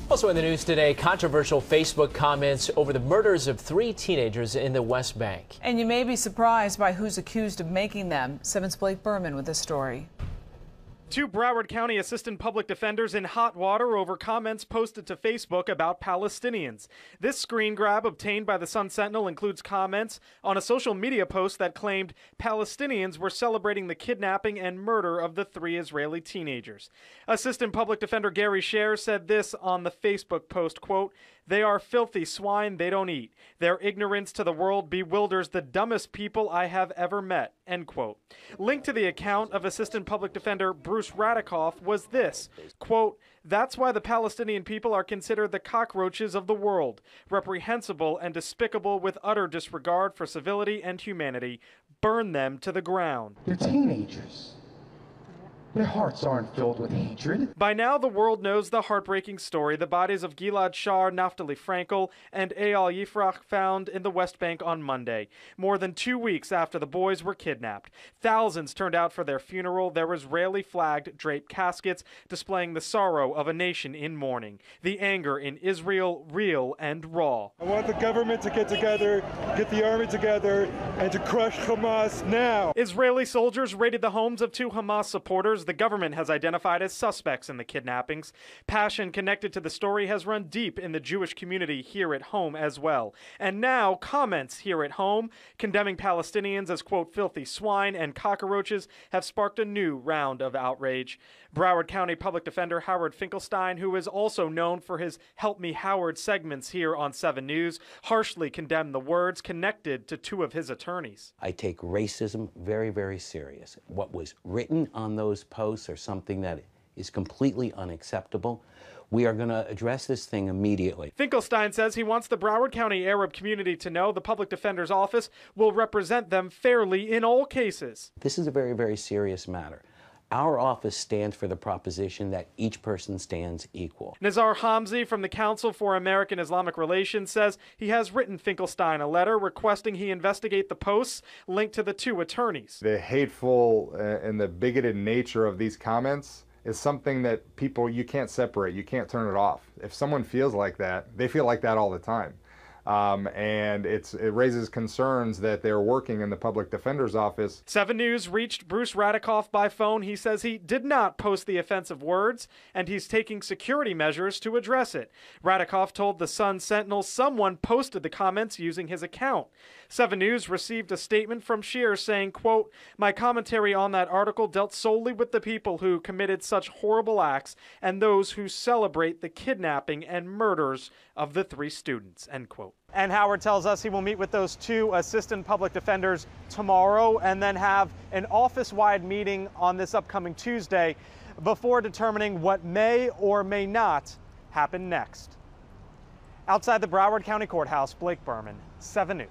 Also in the news today, controversial Facebook comments over the murders of 3 teenagers in the West Bank. And you may be surprised by who's accused of making them. 7's Blake Berman with this story. 2 Broward County assistant public defenders in hot water over comments posted to Facebook about Palestinians. This screen grab obtained by the Sun Sentinel includes comments on a social media post that claimed Palestinians were celebrating the kidnapping and murder of the 3 Israeli teenagers. Assistant public defender Gary Scher said this on the Facebook post, quote, "They are filthy swine they don't eat. Their ignorance to the world bewilders the dumbest people I have ever met," end quote. Linked to the account of assistant public defender Bruce Radikoff was this, quote, "That's why the Palestinian people are considered the cockroaches of the world, reprehensible and despicable with utter disregard for civility and humanity. Burn them to the ground." They're teenagers. Their hearts aren't filled with hatred. By now, the world knows the heartbreaking story. The bodies of Gilad Shaar, Naftali Frankel, and Eyal Yifrach found in the West Bank on Monday, more than 2 weeks after the boys were kidnapped. Thousands turned out for their funeral, their Israeli-flagged draped caskets displaying the sorrow of a nation in mourning. The anger in Israel, real and raw. I want the government to get together, get the army together, and to crush Hamas now. Israeli soldiers raided the homes of 2 Hamas supporters the government has identified as suspects in the kidnappings. Passion connected to the story has run deep in the Jewish community here at home as well. And now comments here at home condemning Palestinians as, quote, filthy swine and cockroaches have sparked a new round of outrage. Broward County Public Defender Howard Finkelstein, who is also known for his Help Me Howard segments here on 7 News, harshly condemned the words connected to 2 of his attorneys. I take racism very, very serious. What was written on those posts are something that is completely unacceptable. We are going to address this thing immediately. Finkelstein says he wants the Broward County Arab community to know the Public Defender's Office will represent them fairly in all cases. This is a very, very serious matter. Our office stands for the proposition that each person stands equal. Nizar Hamzi from the Council for American Islamic Relations says he has written Finkelstein a letter requesting he investigate the posts linked to the 2 attorneys. The hateful and the bigoted nature of these comments is something that you can't separate. You can't turn it off. If someone feels like that, they feel like that all the time. And it raises concerns that they're working in the Public Defender's Office. 7 News reached Bruce Radikoff by phone. He says he did not post the offensive words, and he's taking security measures to address it. Radikoff told the Sun Sentinel someone posted the comments using his account. 7 News received a statement from Scher saying, quote, "My commentary on that article dealt solely with the people who committed such horrible acts and those who celebrate the kidnapping and murders of the 3 students," end quote. And Howard tells us he will meet with those 2 assistant public defenders tomorrow and then have an office-wide meeting on this upcoming Tuesday before determining what may or may not happen next. Outside the Broward County Courthouse, Blake Berman, 7 News.